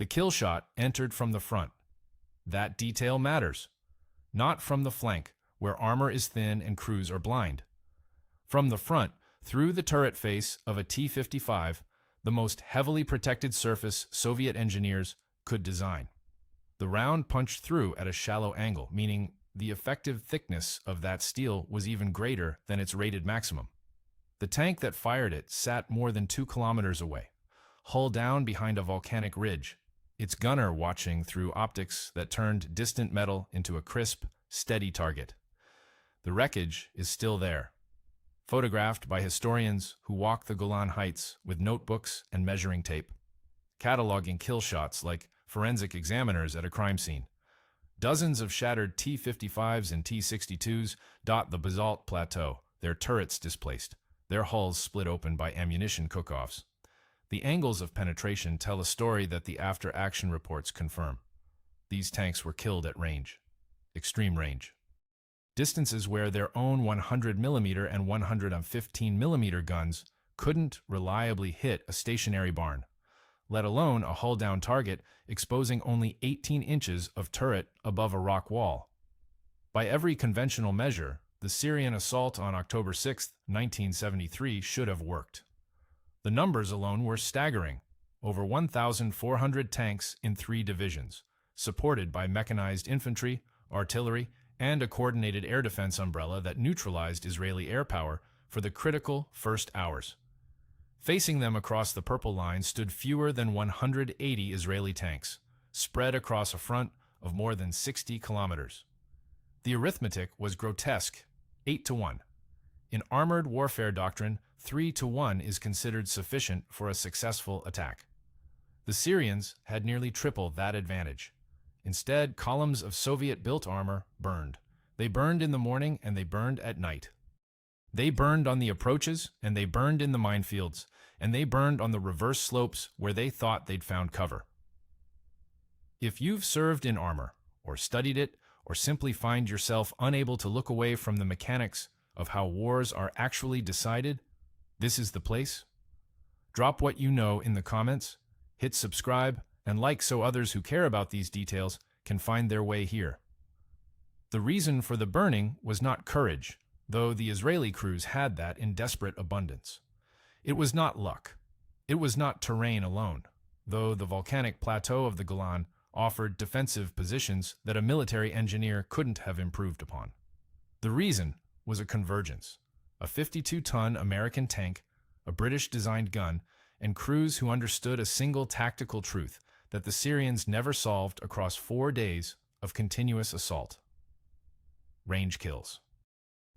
The kill shot entered from the front. That detail matters. Not from the flank, where armor is thin and crews are blind. From the front, through the turret face of a T-55, the most heavily protected surface Soviet engineers could design. The round punched through at a shallow angle, meaning the effective thickness of that steel was even greater than its rated maximum. The tank that fired it sat more than 2 kilometers away, hull down behind a volcanic ridge, its gunner watching through optics that turned distant metal into a crisp, steady target. The wreckage is still there, photographed by historians who walk the Golan Heights with notebooks and measuring tape, cataloging kill shots like forensic examiners at a crime scene. Dozens of shattered T-55s and T-62s dot the basalt plateau, their turrets displaced, their hulls split open by ammunition cook-offs. The angles of penetration tell a story that the after-action reports confirm. These tanks were killed at range, extreme range. Distances where their own 100mm and 115mm guns couldn't reliably hit a stationary barn, let alone a hull-down target exposing only 18 inches of turret above a rock wall. By every conventional measure, the Syrian assault on October 6, 1973 should have worked. The numbers alone were staggering: over 1,400 tanks in 3 divisions, supported by mechanized infantry, artillery, and a coordinated air defense umbrella that neutralized Israeli air power for the critical first hours. Facing them across the Purple Line stood fewer than 180 Israeli tanks, spread across a front of more than 60 kilometers. The arithmetic was grotesque, 8-1. In armored warfare doctrine, 3-1 is considered sufficient for a successful attack. The Syrians had nearly triple that advantage. Instead, columns of Soviet-built armor burned. They burned in the morning and they burned at night. They burned on the approaches and they burned in the minefields, and they burned on the reverse slopes where they thought they'd found cover. If you've served in armor, or studied it, or simply find yourself unable to look away from the mechanics of how wars are actually decided, this is the place. Drop what you know in the comments, hit subscribe, and like so others who care about these details can find their way here. The reason for the burning was not courage, though the Israeli crews had that in desperate abundance. It was not luck. It was not terrain alone, though the volcanic plateau of the Golan offered defensive positions that a military engineer couldn't have improved upon. The reason was a convergence: a 52-ton American tank, a British-designed gun, and crews who understood a single tactical truth that the Syrians never solved across 4 days of continuous assault: range kills.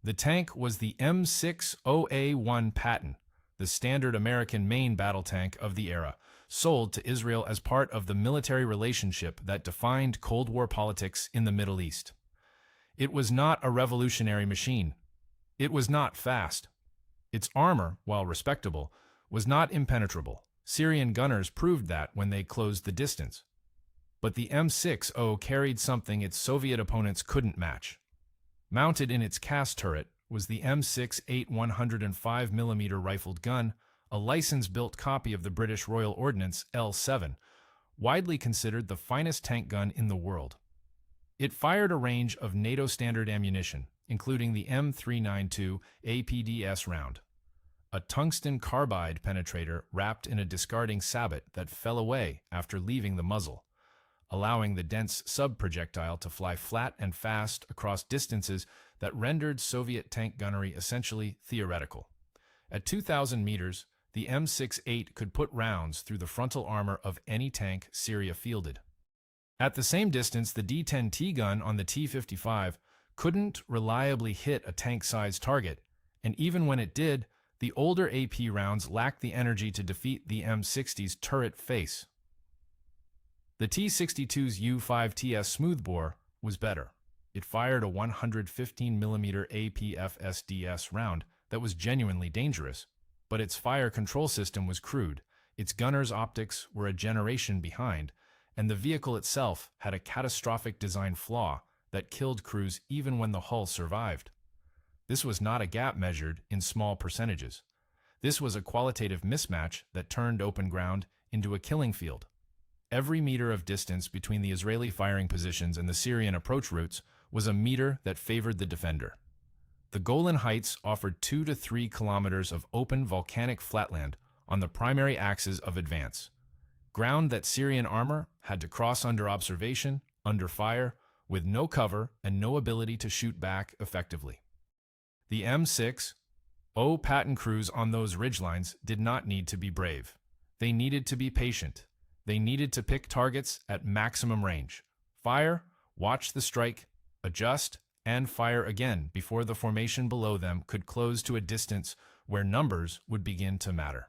The tank was the M60A1 Patton, the standard American main battle tank of the era, sold to Israel as part of the military relationship that defined Cold War politics in the Middle East. It was not a revolutionary machine. It was not fast. Its armor, while respectable, was not impenetrable. Syrian gunners proved that when they closed the distance. But the M60 carried something its Soviet opponents couldn't match. Mounted in its cast turret was the M68 105mm rifled gun, a license-built copy of the British Royal Ordnance L7, widely considered the finest tank gun in the world. It fired a range of NATO standard ammunition, including the M392 APDS round, a tungsten carbide penetrator wrapped in a discarding sabot that fell away after leaving the muzzle, allowing the dense sub-projectile to fly flat and fast across distances that rendered Soviet tank gunnery essentially theoretical. At 2,000 meters, the M68 could put rounds through the frontal armor of any tank Syria fielded. At the same distance, the D-10T gun on the T-55 couldn't reliably hit a tank-sized target, and even when it did, the older AP rounds lacked the energy to defeat the M60's turret face. The T-62's U-5TS smoothbore was better. It fired a 115mm APFSDS round that was genuinely dangerous, but its fire control system was crude, its gunner's optics were a generation behind, and the vehicle itself had a catastrophic design flaw that killed crews even when the hull survived. This was not a gap measured in small percentages. This was a qualitative mismatch that turned open ground into a killing field. Every meter of distance between the Israeli firing positions and the Syrian approach routes was a meter that favored the defender. The Golan Heights offered 2 to 3 kilometers of open volcanic flatland on the primary axis of advance, ground that Syrian armor had to cross under observation, under fire, with no cover and no ability to shoot back effectively. The M60 Patton crews on those ridgelines did not need to be brave. They needed to be patient. They needed to pick targets at maximum range. Fire, watch the strike, adjust, and fire again before the formation below them could close to a distance where numbers would begin to matter.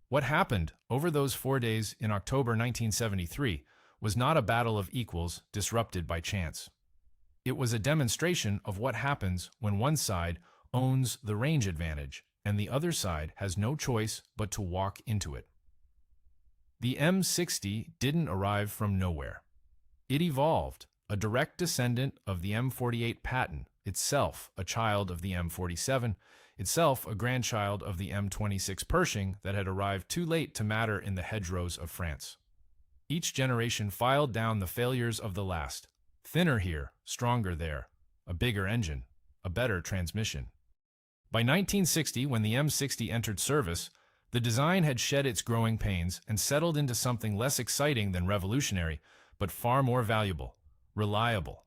What happened over those 4 days in October 1973 was not a battle of equals disrupted by chance. It was a demonstration of what happens when one side owns the range advantage and the other side has no choice but to walk into it. The M60 didn't arrive from nowhere. It evolved, a direct descendant of the M48 Patton, itself a child of the M47, itself a grandchild of the M26 Pershing that had arrived too late to matter in the hedgerows of France. Each generation filed down the failures of the last. Thinner here, stronger there, a bigger engine, a better transmission. By 1960, when the M60 entered service, the design had shed its growing pains and settled into something less exciting than revolutionary, but far more valuable, reliable.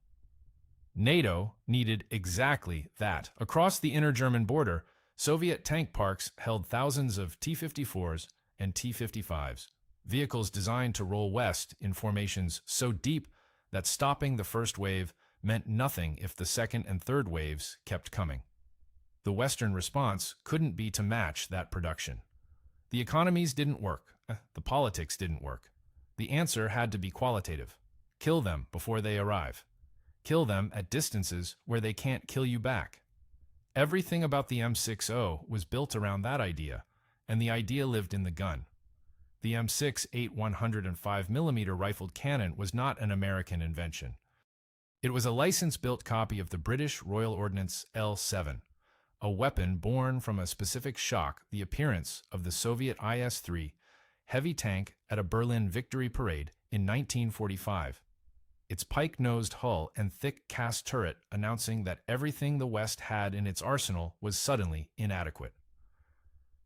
NATO needed exactly that. Across the inner German border, Soviet tank parks held thousands of T-54s and T-55s, vehicles designed to roll west in formations so deep that stopping the first wave meant nothing if the second and third waves kept coming. The Western response couldn't be to match that production. The economies didn't work. The politics didn't work. The answer had to be qualitative. Kill them before they arrive. Kill them at distances where they can't kill you back. Everything about the M60 was built around that idea, and the idea lived in the gun. The M6 105mm rifled cannon was not an American invention. It was a license-built copy of the British Royal Ordnance L7, a weapon born from a specific shock, the appearance of the Soviet IS-3 heavy tank at a Berlin victory parade in 1945. Its pike-nosed hull and thick cast turret announcing that everything the West had in its arsenal was suddenly inadequate.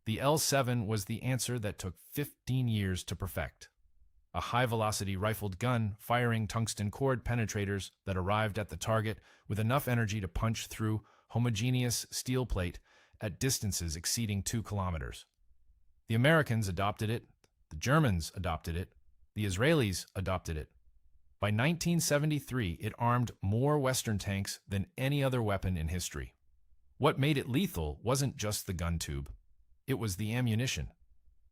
The L7 was the answer that took 15 years to perfect. A high-velocity rifled gun firing tungsten cord penetrators that arrived at the target with enough energy to punch through homogeneous steel plate at distances exceeding 2 kilometers. The Americans adopted it, the Germans adopted it, the Israelis adopted it. By 1973, it armed more Western tanks than any other weapon in history. What made it lethal wasn't just the gun tube. It was the ammunition.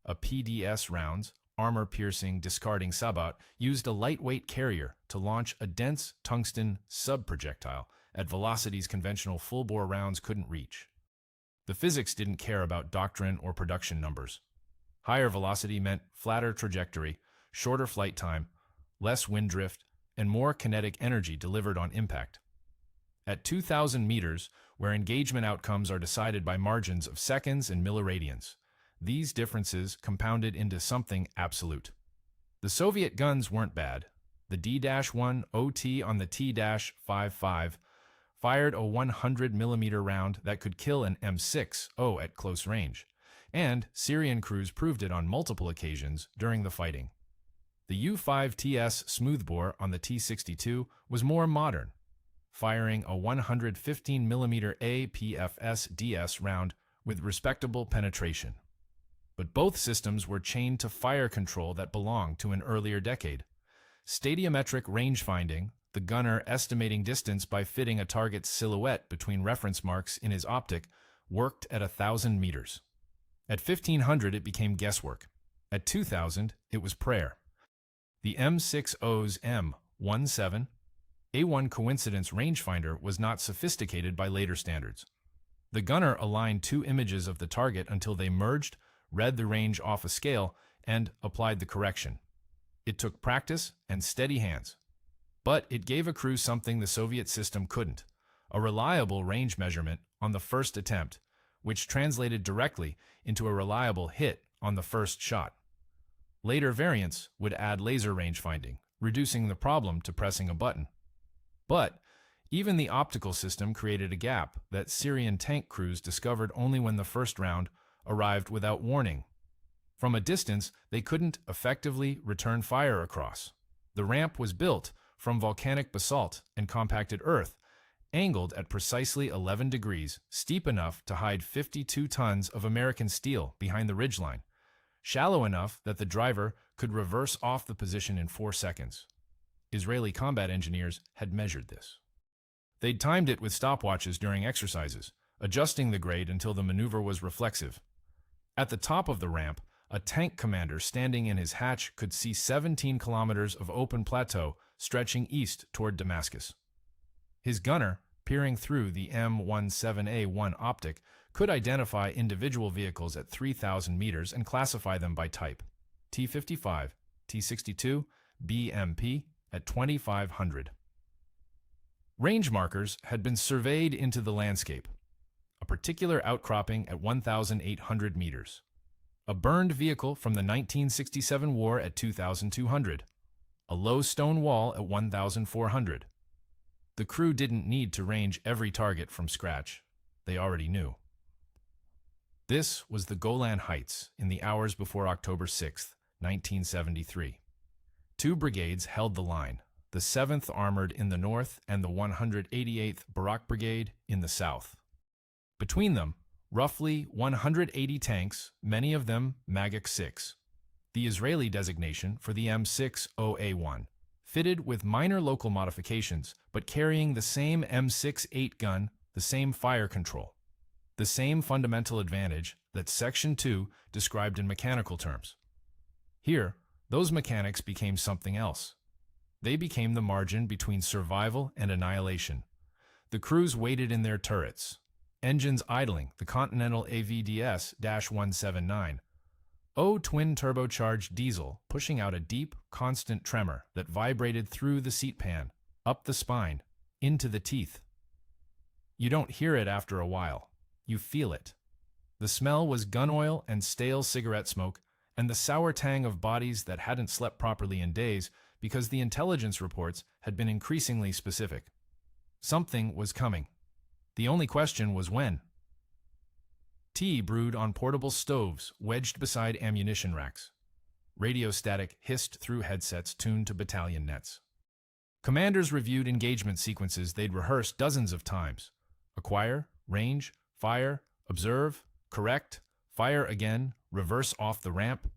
APDS rounds, armor-piercing, discarding sabot, used a lightweight carrier to launch a dense tungsten sub-projectile at velocities conventional full-bore rounds couldn't reach. The physics didn't care about doctrine or production numbers. Higher velocity meant flatter trajectory, shorter flight time, less wind drift, and more kinetic energy delivered on impact. At 2,000 meters, where engagement outcomes are decided by margins of seconds and milliradians, these differences compounded into something absolute. The Soviet guns weren't bad. The D-1 OT on the T-55 fired a 100mm round that could kill an M60 at close range, and Syrian crews proved it on multiple occasions during the fighting. The U-5TS smoothbore on the T-62 was more modern, firing a 115mm APFS-DS round with respectable penetration. But both systems were chained to fire control that belonged to an earlier decade. Stadiometric range-finding, the gunner estimating distance by fitting a target's silhouette between reference marks in his optic, worked at 1,000 meters. At 1,500 it became guesswork. At 2,000 it was prayer. The M60's M17 A1 coincidence rangefinder was not sophisticated by later standards. The gunner aligned 2 images of the target until they merged, read the range off a scale, and applied the correction. It took practice and steady hands. But it gave a crew something the Soviet system couldn't, a reliable range measurement on the first attempt, which translated directly into a reliable hit on the first shot. Later variants would add laser rangefinding, reducing the problem to pressing a button. But even the optical system created a gap that Syrian tank crews discovered only when the first round arrived without warning. From a distance, they couldn't effectively return fire across. The ramp was built from volcanic basalt and compacted earth, angled at precisely 11 degrees, steep enough to hide 52 tons of American steel behind the ridgeline, shallow enough that the driver could reverse off the position in 4 seconds. Israeli combat engineers had measured this. They'd timed it with stopwatches during exercises, adjusting the grade until the maneuver was reflexive. At the top of the ramp, a tank commander standing in his hatch could see 17 kilometers of open plateau stretching east toward Damascus. His gunner, peering through the M17A1 optic, could identify individual vehicles at 3,000 meters and classify them by type: T-55, T-62, BMP at 2,500. Range markers had been surveyed into the landscape. A particular outcropping at 1,800 meters. A burned vehicle from the 1967 war at 2,200. A low stone wall at 1,400. The crew didn't need to range every target from scratch. They already knew. This was the Golan Heights in the hours before October 6, 1973. 2 brigades held the line, the 7th Armored in the north and the 188th Barak Brigade in the south. Between them, roughly 180 tanks, many of them Maguk 6, the Israeli designation for the M60A1, fitted with minor local modifications, but carrying the same M68 gun, the same fire control, the same fundamental advantage that Section 2 described in mechanical terms. Here, those mechanics became something else. They became the margin between survival and annihilation. The crews waited in their turrets, engines idling, the Continental APDS-179, twin-turbocharged diesel pushing out a deep, constant tremor that vibrated through the seat pan, up the spine, into the teeth. You don't hear it after a while. You feel it. The smell was gun oil and stale cigarette smoke, and the sour tang of bodies that hadn't slept properly in days because the intelligence reports had been increasingly specific. Something was coming. The only question was when. Tea brewed on portable stoves wedged beside ammunition racks. Radio static hissed through headsets tuned to battalion nets. Commanders reviewed engagement sequences they'd rehearsed dozens of times. Acquire, range, fire, observe, correct, fire again, reverse off the ramp,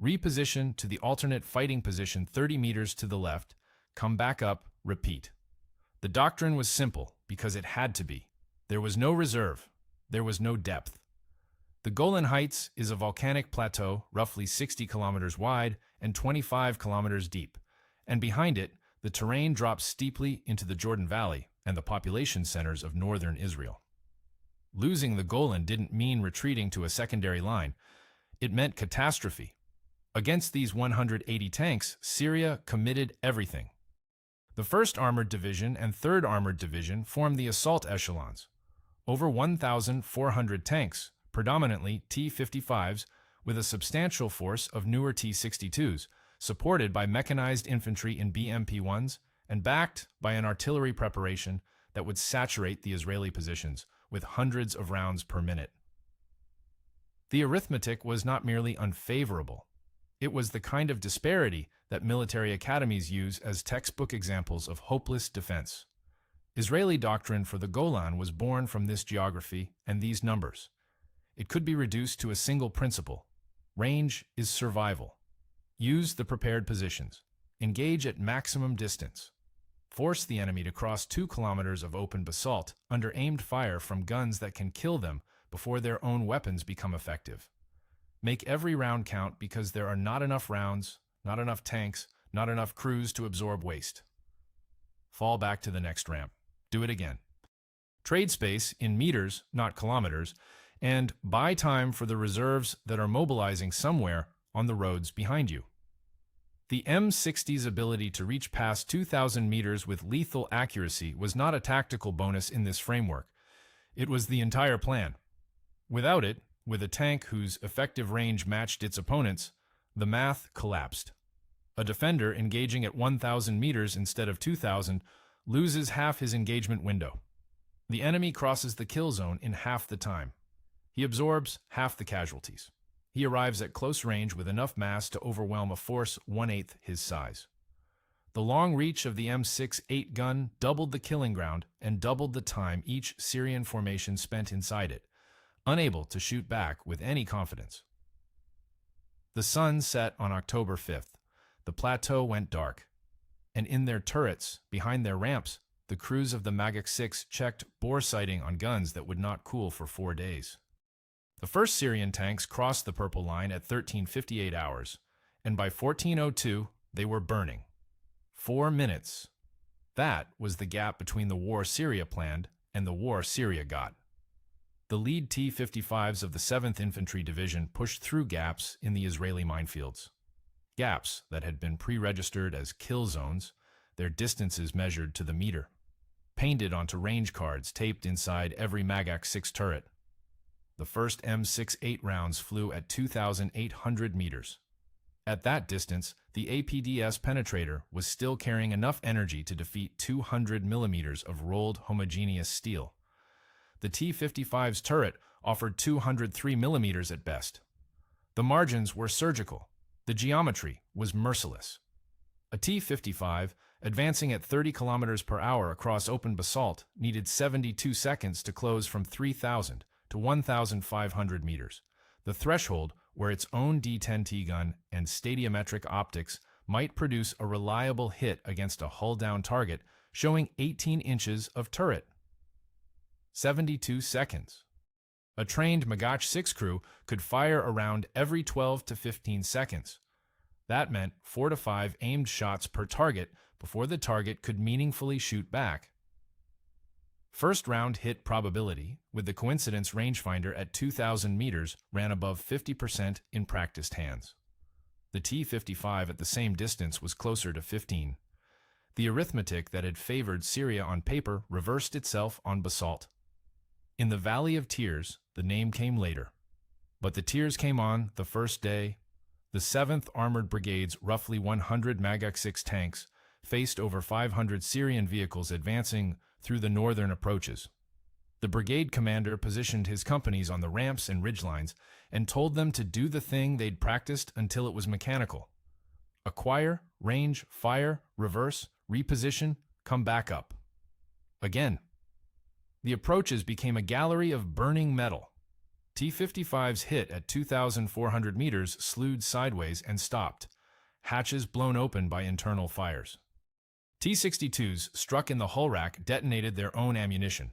reposition to the alternate fighting position 30 meters to the left, come back up, repeat. The doctrine was simple because it had to be. There was no reserve. There was no depth. The Golan Heights is a volcanic plateau roughly 60 kilometers wide and 25 kilometers deep, and behind it, the terrain drops steeply into the Jordan Valley and the population centers of northern Israel. Losing the Golan didn't mean retreating to a secondary line. It meant catastrophe. Against these 180 tanks, Syria committed everything. The 1st Armored Division and 3rd Armored Division formed the assault echelons. Over 1,400 tanks, predominantly T-55s, with a substantial force of newer T-62s, supported by mechanized infantry in BMP-1s and backed by an artillery preparation that would saturate the Israeli positions with hundreds of rounds per minute. The arithmetic was not merely unfavorable. It was the kind of disparity that military academies use as textbook examples of hopeless defense. Israeli doctrine for the Golan was born from this geography and these numbers. It could be reduced to a single principle. Range is survival. Use the prepared positions. Engage at maximum distance. Force the enemy to cross 2 kilometers of open basalt under aimed fire from guns that can kill them before their own weapons become effective. Make every round count because there are not enough rounds, not enough tanks, not enough crews to absorb waste. Fall back to the next ramp. Do it again. Trade space in meters, not kilometers, and buy time for the reserves that are mobilizing somewhere on the roads behind you. The M60's ability to reach past 2,000 meters with lethal accuracy was not a tactical bonus in this framework. It was the entire plan. Without it, with a tank whose effective range matched its opponent's, The math collapsed. A defender engaging at 1,000 meters instead of 2,000 loses half his engagement window. The enemy crosses the kill zone in half the time. He absorbs half the casualties. He arrives at close range with enough mass to overwhelm a force 1/8 his size. The long reach of the M68 gun doubled the killing ground and doubled the time each Syrian formation spent inside it, unable to shoot back with any confidence. The sun set on October 5th. The plateau went dark, and in their turrets, behind their ramps, the crews of the Magach 6 checked bore sighting on guns that would not cool for 4 days. The first Syrian tanks crossed the purple line at 13:58 hours, and by 14:02 they were burning. 4 minutes. That was the gap between the war Syria planned and the war Syria got. The lead T-55s of the 7th Infantry Division pushed through gaps in the Israeli minefields. Gaps that had been pre-registered as kill zones, their distances measured to the meter, painted onto range cards taped inside every Magach 6 turret. The first M68 rounds flew at 2,800 meters. At that distance, the APDS penetrator was still carrying enough energy to defeat 200 millimeters of rolled homogeneous steel. The T-55's turret offered 203 millimeters at best. The margins were surgical. The geometry was merciless. A T-55, advancing at 30 kilometers per hour across open basalt, needed 72 seconds to close from 3,000 to 1,500 meters, the threshold where its own D-10T gun and stadiometric optics might produce a reliable hit against a hull-down target showing 18 inches of turret. 72 seconds. A trained Magach 6 crew could fire a round every 12 to 15 seconds. That meant 4 to 5 aimed shots per target before the target could meaningfully shoot back. First round hit probability, with the coincidence rangefinder at 2,000 meters, ran above 50% in practiced hands. The T-55 at the same distance was closer to 15. The arithmetic that had favored Syria on paper reversed itself on basalt. In the Valley of Tears, the name came later. But the tears came on the first day. The 7th Armored Brigade's roughly 100 Magach 6 tanks faced over 500 Syrian vehicles advancing through the northern approaches. The brigade commander positioned his companies on the ramps and ridgelines and told them to do the thing they'd practiced until it was mechanical. Acquire, range, fire, reverse, reposition, come back up. Again. The approaches became a gallery of burning metal. T-55's hit at 2,400 meters slewed sideways and stopped, hatches blown open by internal fires. T-62s struck in the hull rack detonated their own ammunition.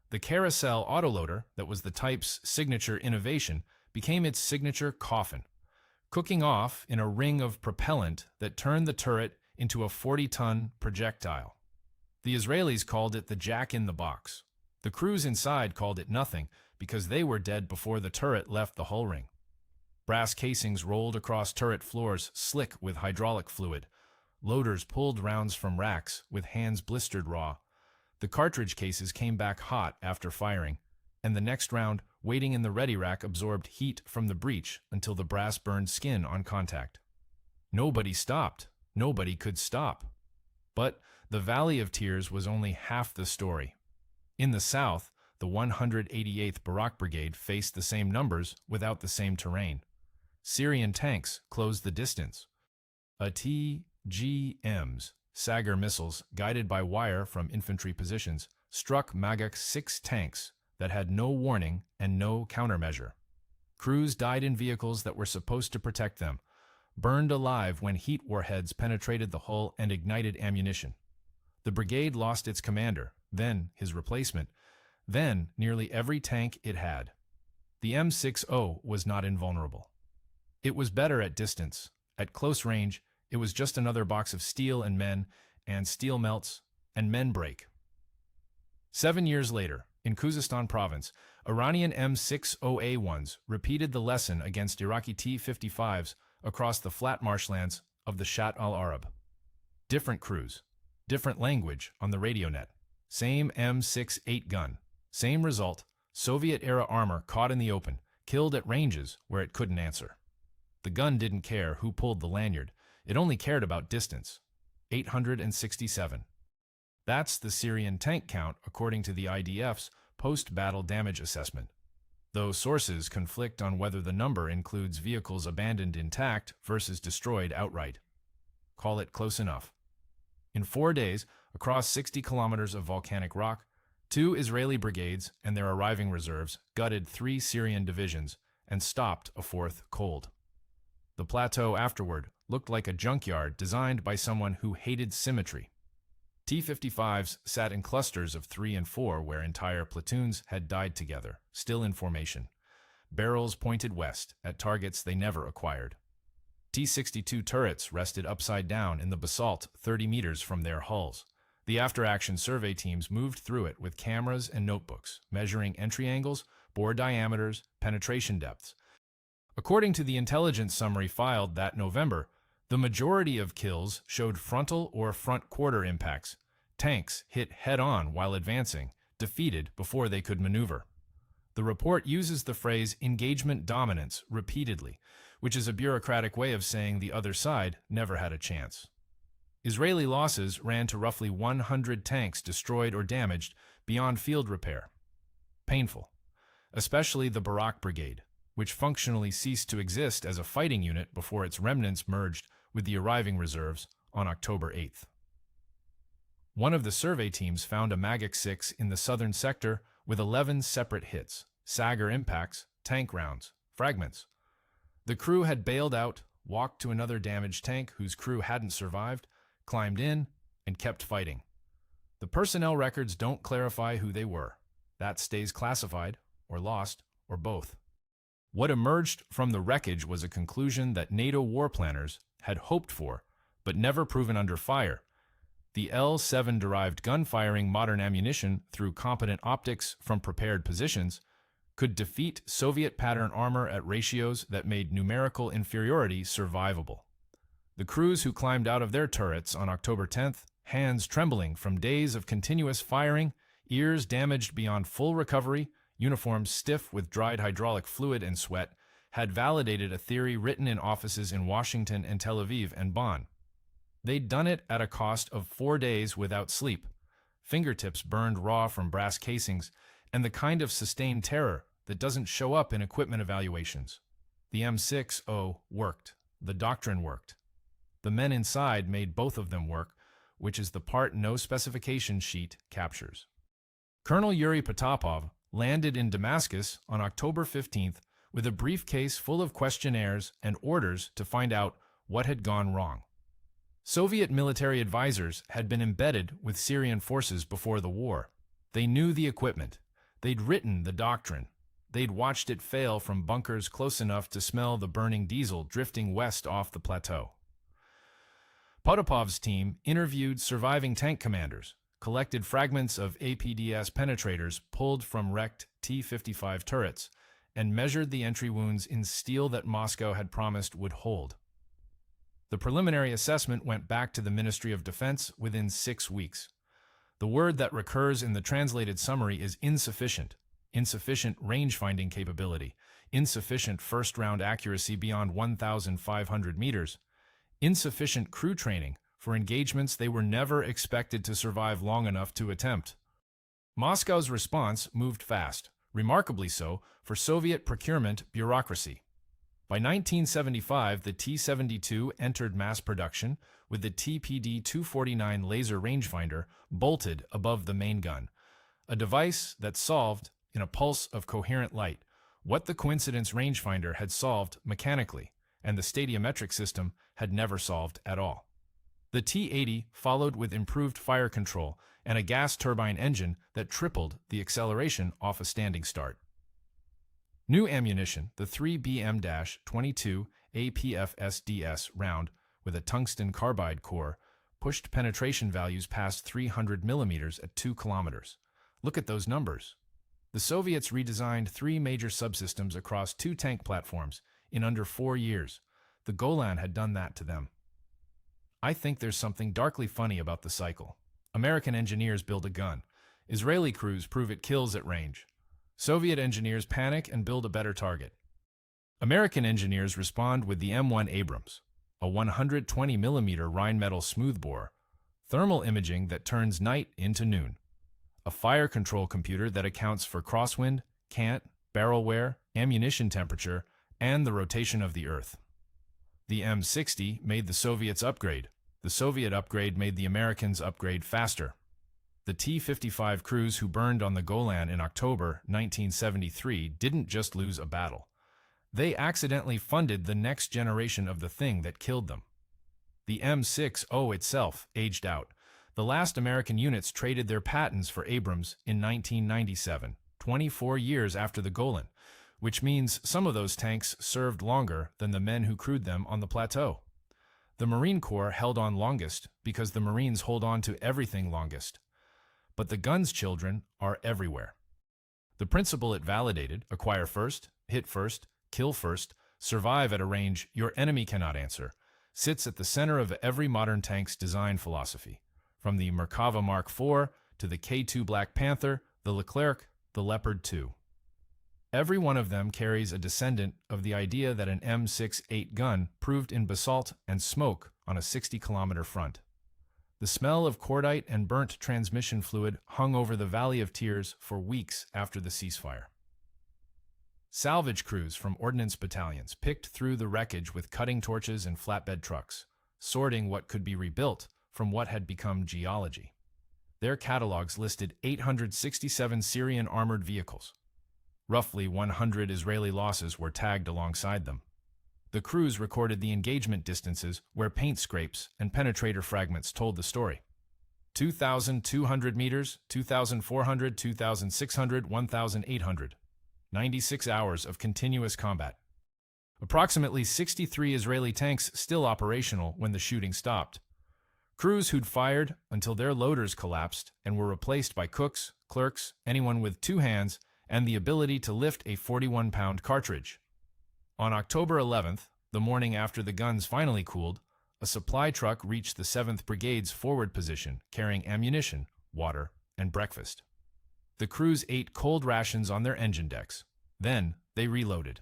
The carousel autoloader, that was the type's signature innovation, became its signature coffin, cooking off in a ring of propellant that turned the turret into a 40-ton projectile. The Israelis called it the jack-in-the-box. The crews inside called it nothing because they were dead before the turret left the hull ring. Brass casings rolled across turret floors slick with hydraulic fluid. Loaders pulled rounds from racks with hands blistered raw. The cartridge cases came back hot after firing, and the next round, waiting in the ready rack, absorbed heat from the breech until the brass burned skin on contact. Nobody stopped. Nobody could stop. But the Valley of Tears was only half the story. In the south, the 188th Barak Brigade faced the same numbers without the same terrain. Syrian tanks closed the distance. A TGM's Sagar missiles, guided by wire from infantry positions, struck Magach 6 tanks that had no warning and no countermeasure. Crews died in vehicles that were supposed to protect them, burned alive when heat warheads penetrated the hull and ignited ammunition. The brigade lost its commander, then his replacement, then nearly every tank it had. The M60 was not invulnerable. It was better at distance. At close range, it was just another box of steel and steel melts, and men break. 7 years later, in Khuzestan province, Iranian M60A1s repeated the lesson against Iraqi T-55s across the flat marshlands of the Shat al-Arab. Different crews, different language on the radio net. Same M68 gun. Same result, Soviet-era armor caught in the open, killed at ranges where it couldn't answer. The gun didn't care who pulled the lanyard. It only cared about distance. 867. That's the Syrian tank count according to the IDF's post-battle damage assessment, though sources conflict on whether the number includes vehicles abandoned intact versus destroyed outright. Call it close enough. In 4 days, across 60 kilometers of volcanic rock, 2 Israeli brigades and their arriving reserves gutted 3 Syrian divisions and stopped a 4th cold. The plateau afterward looked like a junkyard designed by someone who hated symmetry. T-55s sat in clusters of 3 and 4 where entire platoons had died together, still in formation. Barrels pointed west at targets they never acquired. T-62 turrets rested upside down in the basalt 30 meters from their hulls. The after-action survey teams moved through it with cameras and notebooks, measuring entry angles, bore diameters, penetration depths. According to the intelligence summary filed that November, the majority of kills showed frontal or front quarter impacts. Tanks hit head-on while advancing, defeated before they could maneuver. The report uses the phrase engagement dominance repeatedly, which is a bureaucratic way of saying the other side never had a chance. Israeli losses ran to roughly 100 tanks destroyed or damaged beyond field repair. Painful, especially the Barak Brigade, which functionally ceased to exist as a fighting unit before its remnants merged with the arriving reserves on October 8th. One of the survey teams found a Magic 6 in the southern sector with 11 separate hits, Sagar impacts, tank rounds, fragments. The crew had bailed out, walked to another damaged tank whose crew hadn't survived, climbed in, and kept fighting. The personnel records don't clarify who they were. That stays classified, or lost, or both. What emerged from the wreckage was a conclusion that NATO war planners had hoped for, but never proven under fire. The L-7-derived gun-firing modern ammunition through competent optics from prepared positions could defeat Soviet pattern armor at ratios that made numerical inferiority survivable. The crews who climbed out of their turrets on October 10th, hands trembling from days of continuous firing, ears damaged beyond full recovery, uniforms stiff with dried hydraulic fluid and sweat, had validated a theory written in offices in Washington and Tel Aviv and Bonn. They'd done it at a cost of 4 days without sleep, fingertips burned raw from brass casings, and the kind of sustained terror that doesn't show up in equipment evaluations. The M60 worked. The doctrine worked. The men inside made both of them work, which is the part no specification sheet captures. Colonel Yuri Potapov landed in Damascus on October 15th with a briefcase full of questionnaires and orders to find out what had gone wrong. Soviet military advisors had been embedded with Syrian forces before the war. They knew the equipment. They'd written the doctrine. They'd watched it fail from bunkers close enough to smell the burning diesel drifting west off the plateau. Potapov's team interviewed surviving tank commanders, collected fragments of APDS penetrators pulled from wrecked T-55 turrets, and measured the entry wounds in steel that Moscow had promised would hold. The preliminary assessment went back to the Ministry of Defense within 6 weeks. The word that recurs in the translated summary is insufficient. Insufficient range-finding capability, insufficient first-round accuracy beyond 1,500 meters, insufficient crew training for engagements they were never expected to survive long enough to attempt. Moscow's response moved fast, remarkably so for Soviet procurement bureaucracy. By 1975, the T-72 entered mass production with the TPD-249 laser rangefinder bolted above the main gun, a device that solved, in a pulse of coherent light, what the coincidence rangefinder had solved mechanically, and the stadiometric system had never solved at all. The T-80 followed with improved fire control and a gas turbine engine that tripled the acceleration off a standing start. New ammunition, the 3BM-22 APFSDS round with a tungsten carbide core, pushed penetration values past 300 millimeters at 2 kilometers. Look at those numbers. The Soviets redesigned 3 major subsystems across 2 tank platforms in under 4 years. The Golan had done that to them. I think there's something darkly funny about the cycle. American engineers build a gun. Israeli crews prove it kills at range. Soviet engineers panic and build a better target. American engineers respond with the M1 Abrams, a 120mm Rheinmetall smoothbore, thermal imaging that turns night into noon, a fire control computer that accounts for crosswind, cant, barrel wear, ammunition temperature, and the rotation of the Earth. The M60 made the Soviets upgrade. The Soviet upgrade made the Americans upgrade faster. The T-55 crews who burned on the Golan in October 1973 didn't just lose a battle. They accidentally funded the next generation of the thing that killed them. The M60 itself aged out. The last American units traded their patents for Abrams in 1997, 24 years after the Golan, which means some of those tanks served longer than the men who crewed them on the plateau. The Marine Corps held on longest because the Marines hold on to everything longest. But the gun's children are everywhere. The principle it validated, acquire first, hit first, kill first, survive at a range your enemy cannot answer, sits at the center of every modern tank's design philosophy, from the Merkava Mark IV to the K2 Black Panther, the Leclerc, the Leopard 2. Every one of them carries a descendant of the idea that an M68 gun proved in basalt and smoke on a 60-kilometer front. The smell of cordite and burnt transmission fluid hung over the Valley of Tears for weeks after the ceasefire. Salvage crews from ordnance battalions picked through the wreckage with cutting torches and flatbed trucks, sorting what could be rebuilt from what had become geology. Their catalogs listed 867 Syrian armored vehicles. Roughly 100 Israeli losses were tagged alongside them. The crews recorded the engagement distances where paint scrapes and penetrator fragments told the story. 2,200 meters, 2,400, 2,600, 1,800. 96 hours of continuous combat. Approximately 63 Israeli tanks still operational when the shooting stopped. Crews who'd fired until their loaders collapsed and were replaced by cooks, clerks, anyone with two hands, and the ability to lift a 41-pound cartridge. On October 11th, the morning after the guns finally cooled, a supply truck reached the 7th Brigade's forward position, carrying ammunition, water, and breakfast. The crews ate cold rations on their engine decks. Then, they reloaded.